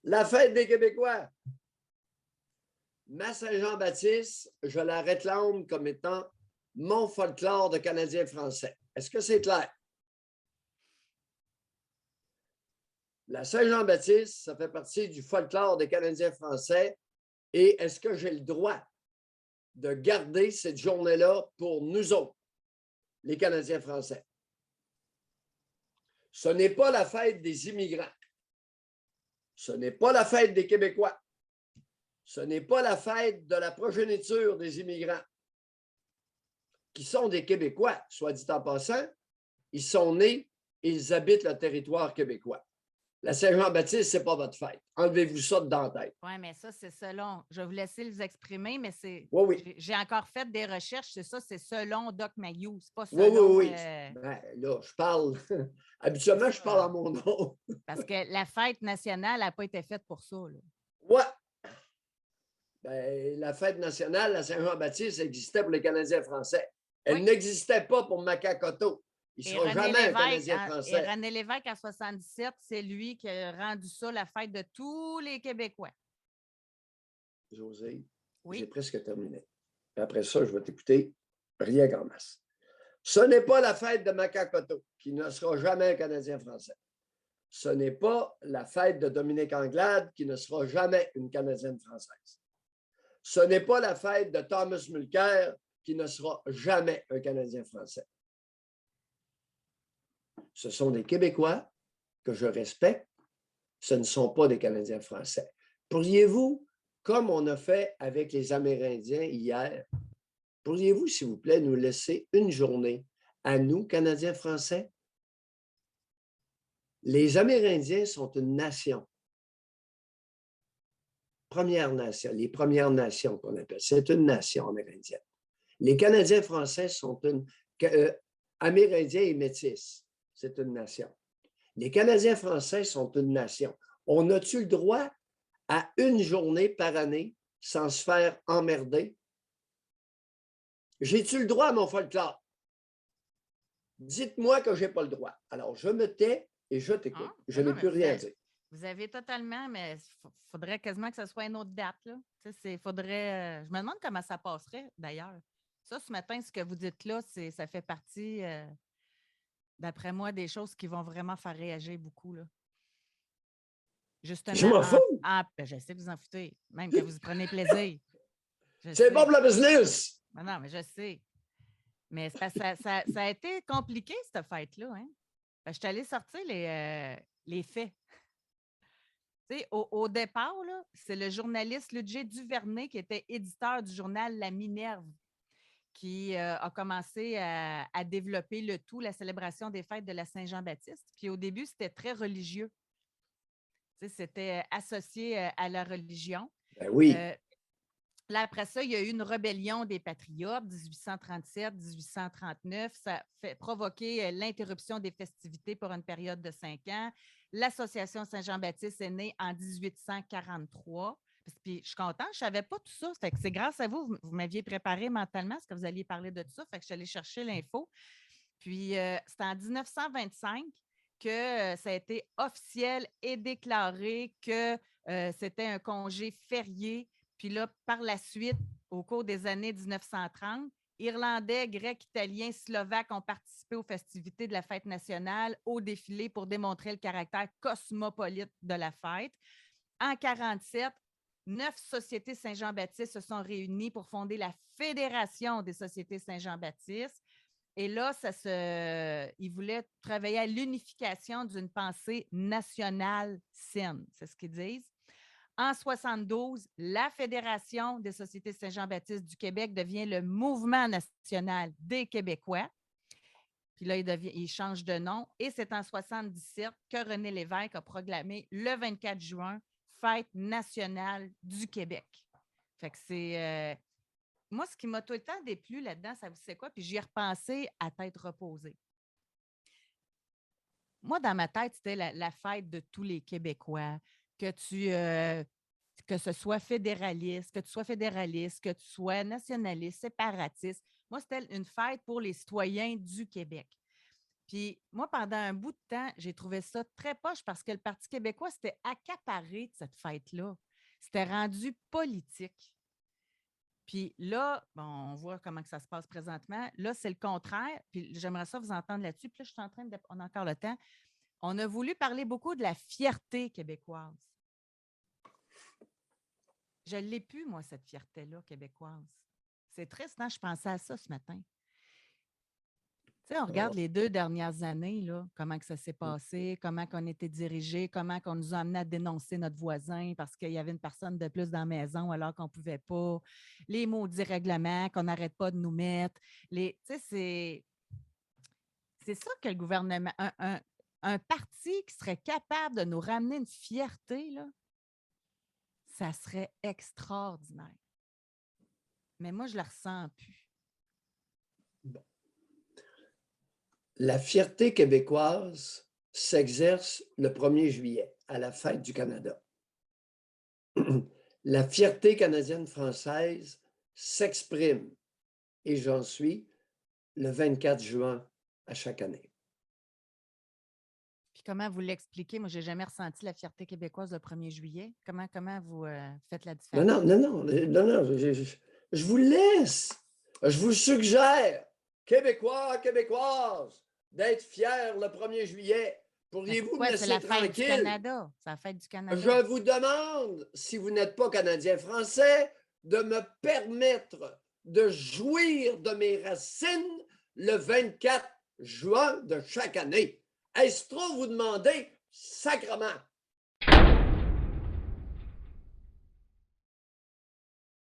La fête des Québécois. Ma Saint-Jean-Baptiste, je la réclame comme étant mon folklore de Canadien français. Est-ce que c'est clair? La Saint-Jean-Baptiste, ça fait partie du folklore des Canadiens français. Et est-ce que j'ai le droit de garder cette journée-là pour nous autres, les Canadiens français? Ce n'est pas la fête des immigrants. Ce n'est pas la fête des Québécois. Ce n'est pas la fête de la progéniture des immigrants, qui sont des Québécois, soit dit en passant. Ils sont nés et ils habitent le territoire québécois. La Saint-Jean-Baptiste, ce n'est pas votre fête. Enlevez-vous ça de dans la tête. Oui, mais ça, c'est selon. Je vais vous laisser les exprimer, mais c'est. Oui. J'ai encore fait des recherches, c'est ça, c'est selon Doc Mayou. C'est pas Oui, selon. oui. Ben, là, je parle. Habituellement, je parle en mon nom. Parce que la fête nationale n'a pas été faite pour ça. Oui. Ben, la fête nationale, la Saint-Jean-Baptiste, existait pour les Canadiens français. Elle n'existait pas pour Makakoto. Il ne sera jamais un Canadien français. Et René Lévesque, en 77, c'est lui qui a rendu ça la fête de tous les Québécois. Josée, oui? J'ai presque terminé. Et après ça, je vais t'écouter rien qu'en masse. Ce n'est pas la fête de Makakoto, qui ne sera jamais un Canadien français. Ce n'est pas la fête de Dominique Anglade, qui ne sera jamais une Canadienne française. Ce n'est pas la fête de Thomas Mulcair, qui ne sera jamais un Canadien français. Ce sont des Québécois que je respecte. Ce ne sont pas des Canadiens français. Pourriez-vous, comme on a fait avec les Amérindiens hier, pourriez-vous, s'il vous plaît, nous laisser une journée à nous, Canadiens français? Les Amérindiens sont une nation. Première nation, les Premières Nations qu'on appelle. C'est une nation amérindienne. Les Canadiens français sont Amérindiens et Métis. C'est une nation. Les Canadiens français sont une nation. On a-tu le droit à une journée par année sans se faire emmerder? J'ai-tu le droit à mon folklore? Dites-moi que je n'ai pas le droit. Alors, je me tais et je t'écoute. Je n'ai plus rien à dire. Vous avez totalement, mais il faudrait quasiment que ce soit une autre date. Là. Faudrait, je me demande comment ça passerait, d'ailleurs. Ça, ce matin, ce que vous dites là, ça fait partie, d'après moi, des choses qui vont vraiment faire réagir beaucoup. Là. Justement, je m'en fous! Je sais que vous en foutez, même que vous y prenez plaisir. C'est bon pour le business! Non, mais je sais. Mais ça a été compliqué, cette fête-là. Hein? Je suis allée sortir les faits. Au départ, c'est le journaliste Ludger Duvernay, qui était éditeur du journal La Minerve, qui a commencé à développer le tout, la célébration des fêtes de la Saint-Jean-Baptiste. Puis au début, c'était très religieux. C'était associé à la religion. Ben oui. Là, après ça, il y a eu une rébellion des Patriotes, 1837-1839. Ça a provoqué l'interruption des festivités pour une période de 5 ans. L'Association Saint-Jean-Baptiste est née en 1843. Puis, je suis contente, je ne savais pas tout ça. Fait que c'est grâce à vous, vous m'aviez préparé mentalement parce que vous alliez parler de tout ça. Fait que je suis allée chercher l'info. Puis, c'est en 1925 que ça a été officiel et déclaré que c'était un congé férié. Puis là, par la suite, au cours des années 1930, Irlandais, Grecs, Italiens, Slovaques ont participé aux festivités de la fête nationale, au défilé pour démontrer le caractère cosmopolite de la fête. En 1947, 9 sociétés Saint-Jean-Baptiste se sont réunies pour fonder la Fédération des sociétés Saint-Jean-Baptiste. Et là, ils voulaient travailler à l'unification d'une pensée nationale saine. C'est ce qu'ils disent. En 1972, la Fédération des sociétés Saint-Jean-Baptiste du Québec devient le Mouvement national des Québécois. Puis là, il change de nom. Et c'est en 1977 que René Lévesque a proclamé le 24 juin Fête nationale du Québec. Fait que c'est... moi, ce qui m'a tout le temps déplu là-dedans, ça vous sait quoi? Puis j'y ai repensé à tête reposée. Moi, dans ma tête, c'était la fête de tous les Québécois. Que ce soit fédéraliste, que tu sois nationaliste, séparatiste. Moi, c'était une fête pour les citoyens du Québec. Puis moi, pendant un bout de temps, j'ai trouvé ça très poche parce que le Parti québécois s'était accaparé de cette fête-là. C'était rendu politique. Puis là, bon, on voit comment que ça se passe présentement. Là, c'est le contraire. Puis j'aimerais ça vous entendre là-dessus. Puis là, je suis en train de... On a encore le temps. On a voulu parler beaucoup de la fierté québécoise. Je ne l'ai plus, moi, cette fierté-là québécoise. C'est triste, hein? Je pensais à ça ce matin. Tu sais, on regarde les 2 dernières années, là, comment que ça s'est passé, comment qu'on était dirigé, comment qu'on nous a amené à dénoncer notre voisin parce qu'il y avait une personne de plus dans la maison alors qu'on ne pouvait pas, les maudits règlements qu'on n'arrête pas de nous mettre. Tu sais, c'est ça que le gouvernement, un parti qui serait capable de nous ramener une fierté, là, ça serait extraordinaire. Mais moi, je ne la ressens plus. Bon. La fierté québécoise s'exerce le 1er juillet, à la fête du Canada. La fierté canadienne-française s'exprime, et j'en suis, le 24 juin à chaque année. Puis comment vous l'expliquez? Moi, je n'ai jamais ressenti la fierté québécoise le 1er juillet. Comment vous faites la différence? Non, je vous laisse. Je vous suggère, Québécois, Québécoises, d'être fiers le 1er juillet. Pourriez-vous me laisser tranquille? C'est la fête du Canada. C'est la fête du Canada. Je vous demande, si vous n'êtes pas Canadien-Français, de me permettre de jouir de mes racines le 24 juin de chaque année. Est-ce trop vous demander? Sacrement!